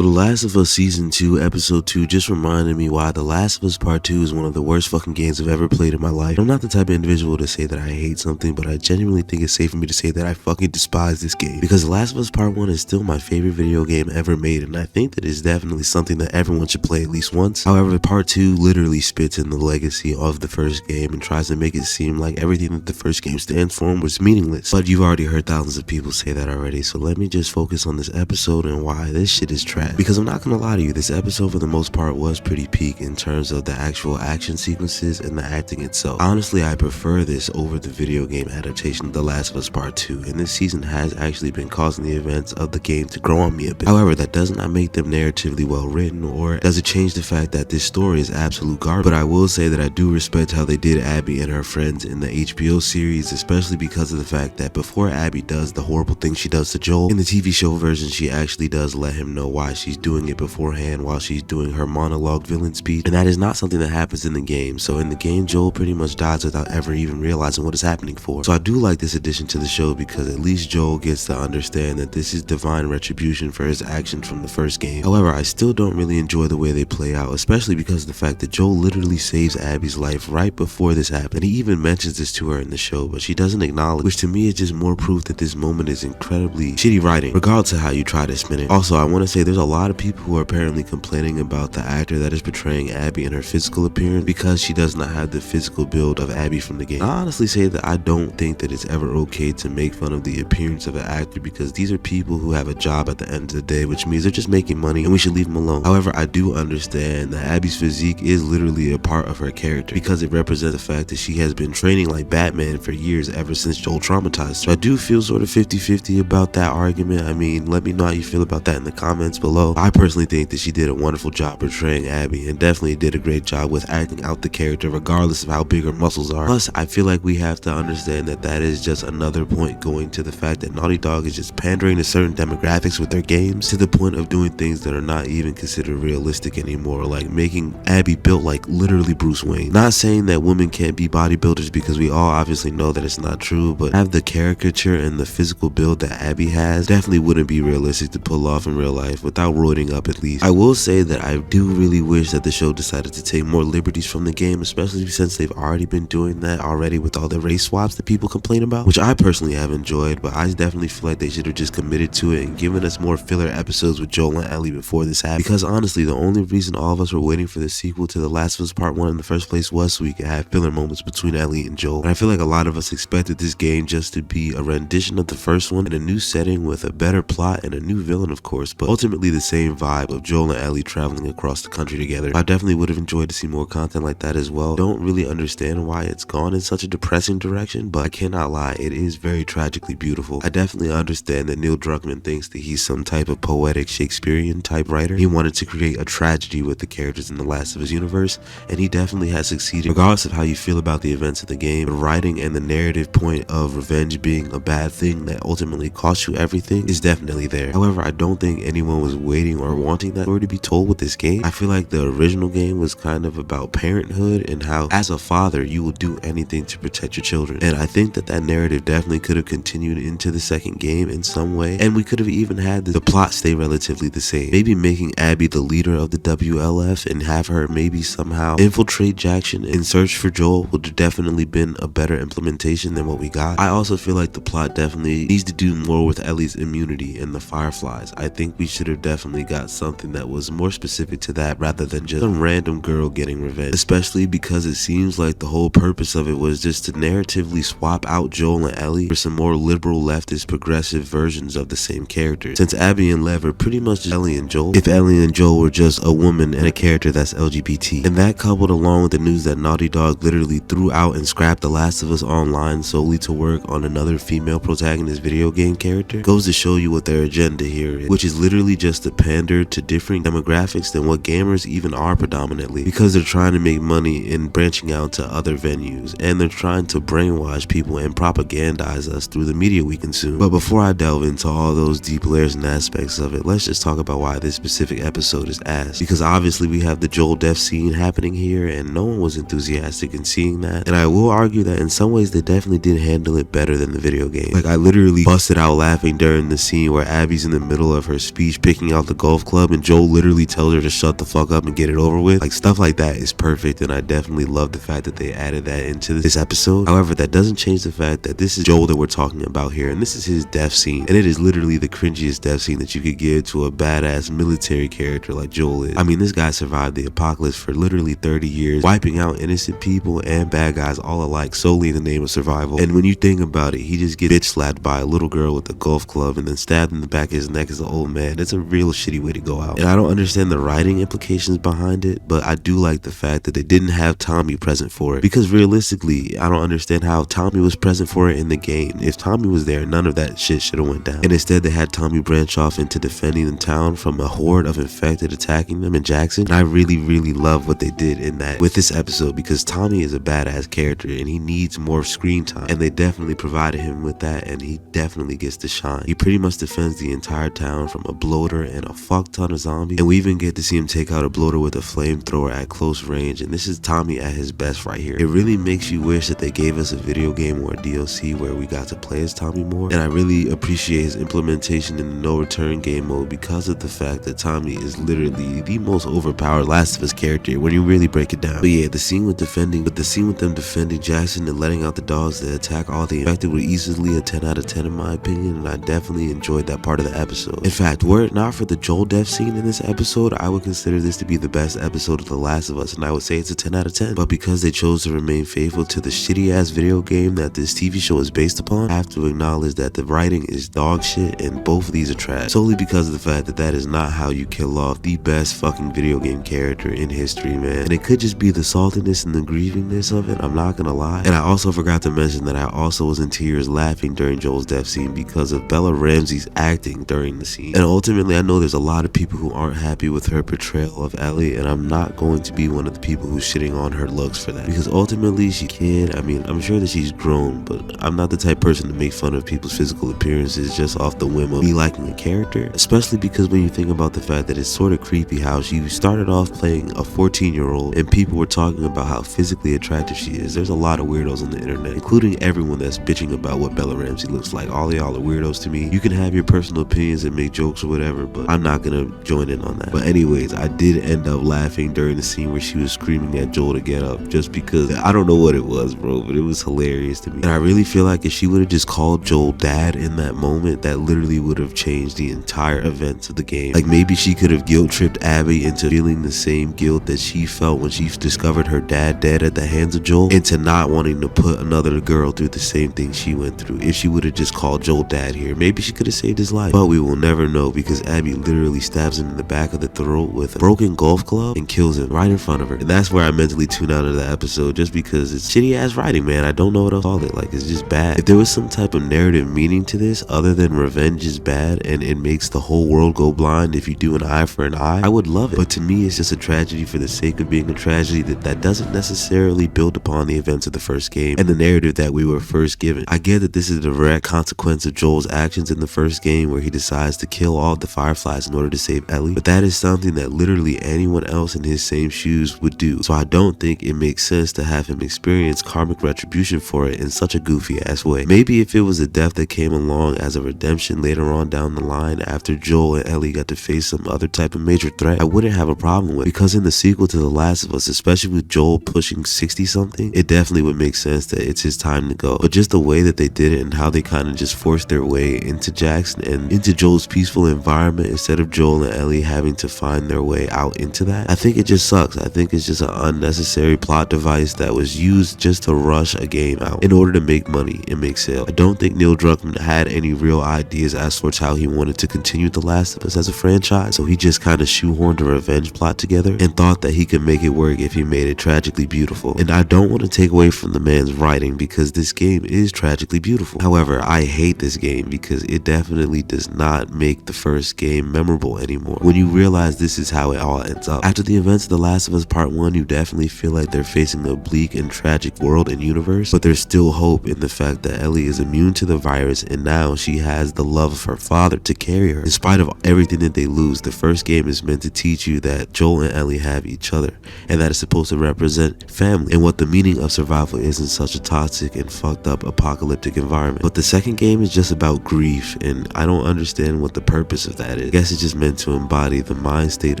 The Last of Us Season 2 Episode 2 just reminded me why The Last of Us Part 2 is one of the worst fucking games I've ever played in my life. I'm not the type of individual to say that I hate something, but I genuinely think it's safe for me to say that I fucking despise this game. Because The Last of Us Part 1 is still my favorite video game ever made, and I think that it's definitely something that everyone should play at least once. However, Part 2 literally spits in the legacy of the first game and tries to make it seem like everything that the first game stands for was meaningless. But you've already heard thousands of people say that already, so let me just focus on this episode and why this shit is trash. Because I'm not gonna lie to you, this episode for the most part was pretty peak in terms of the actual action sequences and the acting itself. Honestly, I prefer this over the video game adaptation of The Last of Us Part 2, and this season has actually been causing the events of the game to grow on me a bit. However, that does not make them narratively well written, or does it change the fact that this story is absolute garbage. But I will say that I do respect how they did Abby and her friends in the HBO series, especially because of the fact that before Abby does the horrible thing she does to Joel, in the TV show version she actually does let him know why she's doing it beforehand while she's doing her monologue villain speech, and that is not something that happens in the game. So in the game, Joel pretty much dies without ever even realizing what is happening for. So I do like this addition to the show because at least Joel gets to understand that this is divine retribution for his actions from the first game. However, I still don't really enjoy the way they play out, especially because of the fact that Joel literally saves Abby's life right before this happened. And he even mentions this to her in the show, but she doesn't acknowledge, which to me is just more proof that this moment is incredibly shitty writing, regardless of how you try to spin it. Also, I want to say there's a lot of people who are apparently complaining about the actor that is portraying Abby and her physical appearance because she does not have the physical build of Abby from the game. I honestly say that I don't think that it's ever okay to make fun of the appearance of an actor because these are people who have a job at the end of the day, which means they're just making money and we should leave them alone. However, I do understand that Abby's physique is literally a part of her character because it represents the fact that she has been training like Batman for years ever since Joel traumatized her. So I do feel sort of 50-50 about that argument. I mean, let me know how you feel about that in the comments below. I personally think that she did a wonderful job portraying Abby and definitely did a great job with acting out the character regardless of how big her muscles are. Plus, I feel like we have to understand that that is just another point going to the fact that Naughty Dog is just pandering to certain demographics with their games to the point of doing things that are not even considered realistic anymore, like making Abby built like literally Bruce Wayne. Not saying that women can't be bodybuilders because we all obviously know that it's not true, but have the caricature and the physical build that Abby has definitely wouldn't be realistic to pull off in real life without roiding up at least. I will say that I do really wish that the show decided to take more liberties from the game, especially since they've already been doing that already with all the race swaps that people complain about, which I personally have enjoyed, but I definitely feel like they should have just committed to it and given us more filler episodes with Joel and Ellie before this happened. Because honestly, the only reason all of us were waiting for the sequel to The Last of Us Part 1 in the first place was so we could have filler moments between Ellie and Joel. And I feel like a lot of us expected this game just to be a rendition of the first one in a new setting with a better plot and a new villain, of course, but ultimately the same vibe of Joel and Ellie traveling across the country together. I definitely would have enjoyed to see more content like that as well. Don't really understand why it's gone in such a depressing direction, but I cannot lie, it is very tragically beautiful. I definitely understand that Neil Druckmann thinks that he's some type of poetic Shakespearean type writer. He wanted to create a tragedy with the characters in the Last of Us universe, and he definitely has succeeded. Regardless of how you feel about the events of the game, the writing and the narrative point of revenge being a bad thing that ultimately costs you everything is definitely there. However, I don't think anyone was waiting or wanting that story to be told with this game. I feel like the original game was kind of about parenthood and how as a father you will do anything to protect your children, and I think that that narrative definitely could have continued into the second game in some way, and we could have even had the plot stay relatively the same. Maybe making Abby the leader of the WLF and have her maybe somehow infiltrate Jackson and search for Joel would have definitely been a better implementation than what we got. I also feel like the plot definitely needs to do more with Ellie's immunity and the Fireflies. I think we should have definitely got something that was more specific to that rather than just some random girl getting revenge, especially because it seems like the whole purpose of it was just to narratively swap out Joel and Ellie for some more liberal leftist progressive versions of the same character, since Abby and Lev are pretty much just Ellie and Joel if Ellie and Joel were just a woman and a character that's LGBT. And that coupled along with the news that Naughty Dog literally threw out and scrapped The Last of Us Online solely to work on another female protagonist video game character goes to show you what their agenda here is, which is literally just to pander to different demographics than what gamers even are predominantly, because they're trying to make money and branching out to other venues, and they're trying to brainwash people and propagandize us through the media we consume. But before I delve into all those deep layers and aspects of it, let's just talk about why this specific episode is ass, because obviously we have the Joel death scene happening here and no one was enthusiastic in seeing that, and I will argue that in some ways they definitely did handle it better than the video game. Like, I literally busted out laughing during the scene where Abby's in the middle of her speech picking taking out the golf club and Joel literally tells her to shut the fuck up and get it over with. Like, stuff like that is perfect, and I definitely love the fact that they added that into this episode. However, that doesn't change the fact that this is Joel that we're talking about here, and this is his death scene, and it is literally the cringiest death scene that you could give to a badass military character like Joel is. I mean, this guy survived the apocalypse for literally 30 years, wiping out innocent people and bad guys all alike solely in the name of survival. And when you think about it, he just gets bitch slapped by a little girl with a golf club and then stabbed in the back of his neck as an old man. That's a real shitty way to go out. And I don't understand the writing implications behind it, but I do like the fact that they didn't have Tommy present for it, because realistically, I don't understand how Tommy was present for it in the game. If Tommy was there, none of that shit should have went down. And instead, they had Tommy branch off into defending the town from a horde of infected attacking them in Jackson. And I really love what they did in that with this episode, because Tommy is a badass character and he needs more screen time, and they definitely provided him with that, and he definitely gets to shine. He pretty much defends the entire town from a bloater and a fuck ton of zombies, and we even get to see him take out a bloater with a flamethrower at close range, and this is Tommy at his best right here. It really makes you wish that they gave us a video game or a DLC where we got to play as Tommy more, and I really appreciate his implementation in the no return game mode because of the fact that Tommy is literally the most overpowered Last of Us character when you really break it down. But yeah, the scene with them defending Jackson and letting out the dogs that attack all the infected were easily a 10 out of 10 in my opinion, and I definitely enjoyed that part of the episode. In fact, were it not for the Joel death scene in this episode, I would consider this to be the best episode of The Last of Us, and I would say it's a 10 out of 10. But because they chose to remain faithful to the shitty ass video game that this TV show is based upon, I have to acknowledge that the writing is dog shit and both of these are trash, solely because of the fact that that is not how you kill off the best fucking video game character in history, man. And it could just be the saltiness and the grievingness of it, I'm not gonna lie. And I also forgot to mention that I also was in tears laughing during Joel's death scene because of Bella Ramsey's acting during the scene. And ultimately, I know there's a lot of people who aren't happy with her portrayal of Ellie, and I'm not going to be one of the people who's shitting on her looks for that, because ultimately she's a kid. I mean, I'm sure that she's grown, but I'm not the type of person to make fun of people's physical appearances just off the whim of me liking a character, especially because when you think about the fact that it's sort of creepy how she started off playing a 14-year-old and people were talking about how physically attractive she is. There's a lot of weirdos on the internet, including everyone that's bitching about what Bella Ramsey looks like. All of y'all are weirdos to me. You can have your personal opinions and make jokes or whatever, but I'm not gonna join in on that. But anyways, I did end up laughing during the scene where she was screaming at Joel to get up, just because I don't know what it was, bro, but it was hilarious to me. And I really feel like if she would have just called Joel dad in that moment, that literally would have changed the entire events of the game. Like, maybe she could have guilt tripped Abby into feeling the same guilt that she felt when she discovered her dad dead at the hands of Joel, into not wanting to put another girl through the same thing she went through. If she would have just called Joel dad here, maybe she could have saved his life, but we will never know, because Abby literally stabs him in the back of the throat with a broken golf club and kills him right in front of her. And that's where I mentally tune out of the episode, just because it's shitty ass writing, man. I don't know what else to call it. Like, it's just bad. If there was some type of narrative meaning to this other than revenge is bad and it makes the whole world go blind if you do an eye for an eye, I would love it. But to me, it's just a tragedy for the sake of being a tragedy that doesn't necessarily build upon the events of the first game and the narrative that we were first given. I get that this is a direct consequence of Joel's actions in the first game, where he decides to kill all of the Fireflies in order to save Ellie, but that is something that literally anyone else in his same shoes would do. So I don't think it makes sense to have him experience karmic retribution for it in such a goofy ass way. Maybe if it was a death that came along as a redemption later on down the line after Joel and Ellie got to face some other type of major threat, I wouldn't have a problem with it, because in the sequel to The Last of Us, especially with Joel pushing 60 something, it definitely would make sense that it's his time to go. But just the way that they did it and how they kind of just forced their way into Jackson and into Joel's peaceful environment instead of Joel and Ellie having to find their way out into that, I think it just sucks. I think it's just an unnecessary plot device that was used just to rush a game out in order to make money and make sales. I don't think Neil Druckmann had any real ideas as towards how he wanted to continue The Last of Us as a franchise, so he just kind of shoehorned a revenge plot together and thought that he could make it work if he made it tragically beautiful. And I don't want to take away from the man's writing, because this game is tragically beautiful. However, I hate this game because it definitely does not make the first game memorable anymore. When you realize this is how it all ends up. After the events of The Last of Us Part 1, you definitely feel like they're facing a bleak and tragic world and universe, but there's still hope in the fact that Ellie is immune to the virus, and now she has the love of her father to carry her. In spite of everything that they lose, the first game is meant to teach you that Joel and Ellie have each other, and that it's supposed to represent family and what the meaning of survival is in such a toxic and fucked up apocalyptic environment. But the second game is just about grief, and I don't understand what the purpose of that is. I guess it's just meant to embody the mind state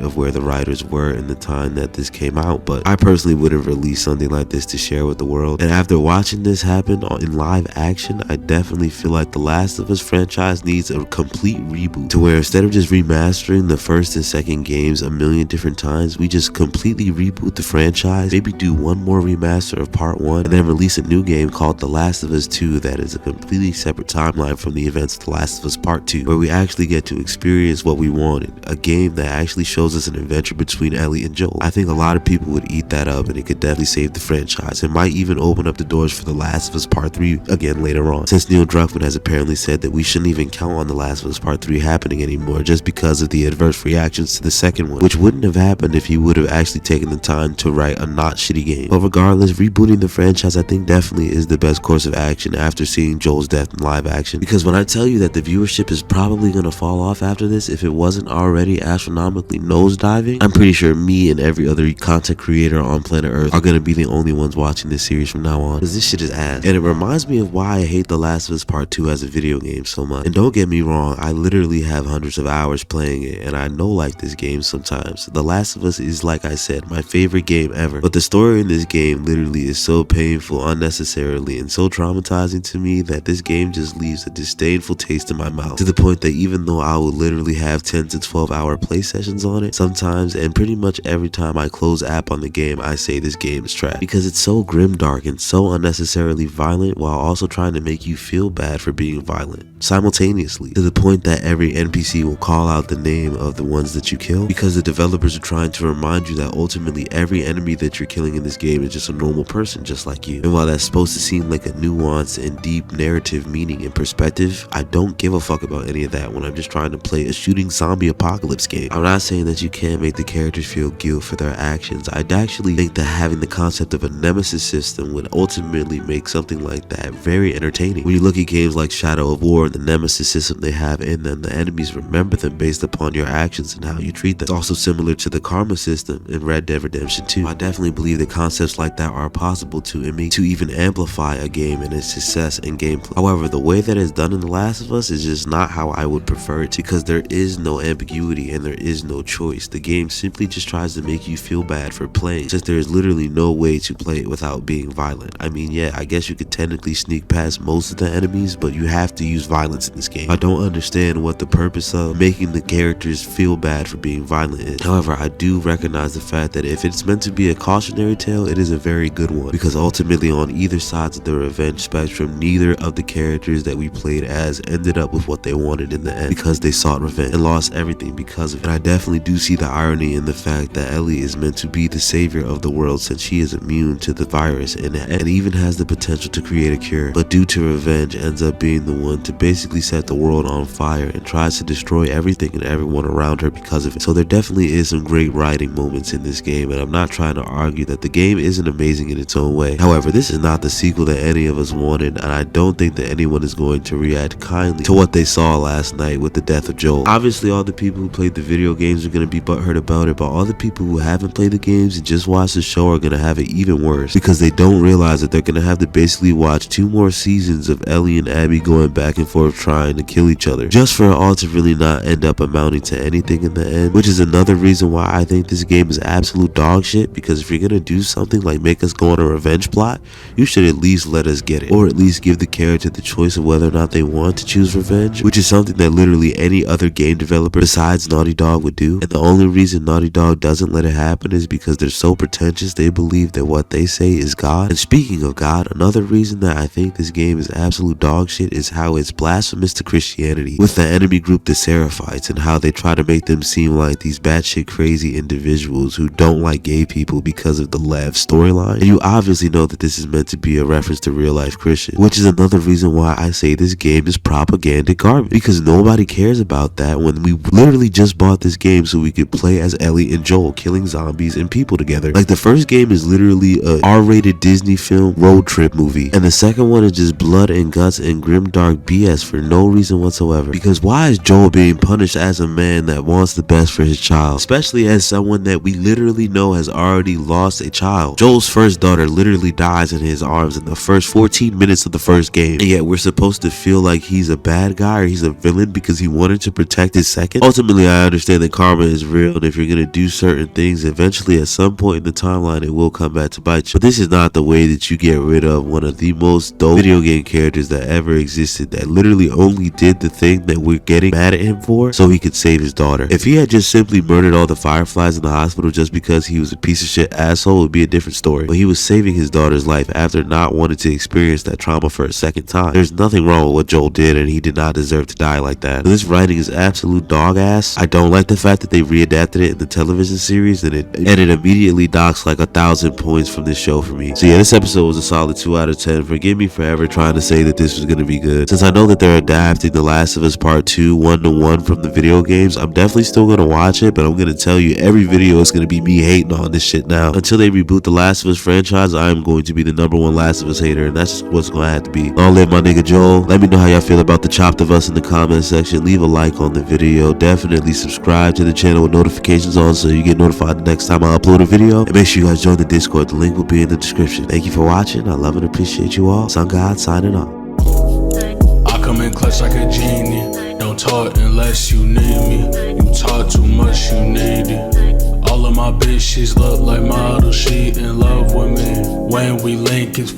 of where the writers were in the time that this came out, but I personally wouldn't release something like this to share with the world. And after watching this happen in live action, I definitely feel like the Last of Us franchise needs a complete reboot, to where instead of just remastering the first and second games a million different times, we just completely reboot the franchise, maybe do one more remaster of part 1, and then release a new game called The Last of Us 2 that is a completely separate timeline from the events of The Last of Us Part 2, where we actually get to experience what we wanted, a game that actually shows us an adventure between Ellie and Joel. I think a lot of people would eat that up, and it could definitely save the franchise. It might even open up the doors for The Last of Us Part 3 again later on, since Neil Druckmann has apparently said that we shouldn't even count on The Last of Us Part 3 happening anymore just because of the adverse reactions to the second one, which wouldn't have happened if he would have actually taken the time to write a not shitty game. But regardless, rebooting the franchise I think definitely is the best course of action after seeing Joel's death in live action, because when I tell you that the viewership is probably going to fall off after this if it wasn't already astronomically nosediving, I'm pretty sure me and every other content creator on planet Earth are going to be the only ones watching this series from now on, because this shit is ass. And it reminds me of why I hate The Last of Us Part 2 as a video game so much. And don't get me wrong, I literally have hundreds of hours playing it, and I know like this game sometimes. The Last of Us is, like I said, my favorite game ever, but the story in this game literally is so painful unnecessarily and so traumatizing to me that this game just leaves a disdainful taste in my mouth, to the point that even though I would literally have 10 to 12 hour play sessions on it sometimes, and pretty much every time I close app on the game I say this game is trash, because it's so grimdark and so unnecessarily violent while also trying to make you feel bad for being violent simultaneously, to the point that every NPC will call out the name of the ones that you kill, because the developers are trying to remind you that ultimately every enemy that you're killing in this game is just a normal person just like you. And while that's supposed to seem like a nuanced and deep narrative meaning and perspective, I don't give a fuck about any of that when I'm just trying to play a shooting zombie apocalypse game. I'm not saying that you can't make the characters feel guilt for their actions. I'd actually think that having the concept of a nemesis system would ultimately make something like that very entertaining. When you look at games like Shadow of War, the nemesis system they have in them, the enemies remember them based upon your actions and how you treat them. It's also similar to the karma system in Red Dead Redemption 2. I definitely believe that concepts like that are possible to even amplify a game and its success and gameplay. However, the way that it's done in The Last of Us is just not how I would prefer it, because there is no ambiguity and there is no choice. The game simply just tries to make you feel bad for playing, since there is literally no way to play it without being violent. I mean, yeah, I guess you could technically sneak past most of the enemies, but you have to use violence in this game. I don't understand what the purpose of making the characters feel bad for being violent is. However, I do recognize the fact that if it's meant to be a cautionary tale, it is a very good one, because ultimately on either sides of the revenge spectrum, neither of the characters that we played as ended up with what they wanted in the end, because they sought revenge and lost everything because of it. And I definitely do see the irony in the fact that Ellie is meant to be the savior of the world, since she is immune to the virus and even has the potential to create a cure, but due to revenge ends up being the one to basically set the world on fire and tries to destroy everything and everyone around her because of it. So there definitely is some great writing moments in this game, and I'm not trying to argue that the game isn't amazing in its own way. However, this is not the sequel that any of us wanted, and I don't think that anyone is going to react kindly to what they saw last night with the death of Joel. Obviously, all the people who played the video games are going to be butthurt about it, but all the people who haven't played the games and just watched the show are going to have it even worse, because they don't realize that they're going to have to basically watch 2 more seasons of Ellie and Abby going back and forth trying to kill each other, just for it all to really not end up amounting to anything in the end, which is another reason why I think this game is absolute dog shit, because if you're going to do something like make us go on a revenge plot, you should at least let us get it, or at least give the character the choice of whether or not they want to choose revenge, which is something that literally any other game developer besides Naughty Dog would do. And the only reason Naughty Dog doesn't let it happen is because they're so pretentious they believe that what they say is God. And speaking of God, another reason that I think this game is absolute dog shit is how it's blasphemous to Christianity, with the enemy group the Seraphites, and how they try to make them seem like these batshit crazy individuals who don't like gay people because of the Lev storyline. And you obviously know that this is meant to be a reference to real life Christians, which is another reason why I say this game is propaganda garbage, because nobody cares about that when we literally just bought this game so we could play as Ellie and Joel killing zombies and people together. Like, the first game is literally a R-rated Disney film road trip movie, and the second one is just blood and guts and grimdark BS for no reason whatsoever. Because why is Joel being punished as a man that wants the best for his child, especially as someone that we literally know has already lost a child? Joel's first daughter literally dies in his arms in the first 14 minutes of the first game, and yet we're supposed to feel like he's a bad guy or he's a villain because he wanted to protect protected second. Ultimately, I understand that karma is real, and if you're gonna do certain things, eventually at some point in the timeline it will come back to bite you. But this is not the way that you get rid of one of the most dope video game characters that ever existed, that literally only did the thing that we're getting mad at him for so he could save his daughter. If he had just simply murdered all the fireflies in the hospital just because he was a piece of shit asshole, it would be a different story. But he was saving his daughter's life after not wanting to experience that trauma for a second time. There's nothing wrong with what Joel did, and he did not deserve to die like that. So this writing is absolute dog ass. I don't like the fact that they readapted it in the television series, and it immediately docks like 1,000 points from this show for me. So yeah, this episode was a solid 2 out of 10. Forgive me for ever trying to say that this was gonna be good. Since I know that they're adapting The Last of Us Part 2 1-to-1 from the video games, I'm definitely still gonna watch it, but I'm gonna tell you, every video is gonna be me hating on this shit now. Until they reboot the Last of Us franchise, I am going to be the #1 Last of Us hater, and that's just what's gonna have to be. Long live my nigga Joel. Let me know how y'all feel about the chopped of us in the comment section. Leave a like on the video. Definitely subscribe to the channel with notifications on so you get notified the next time I upload a video. And make sure you guys join the Discord. The link will be in the description. Thank you for watching. I love and appreciate you all. Sun God signing off. I come in clutch like a genie. Don't talk unless you need me. You talk too much, you need it. All of my bitches look like models. She in love with me. When we link, it's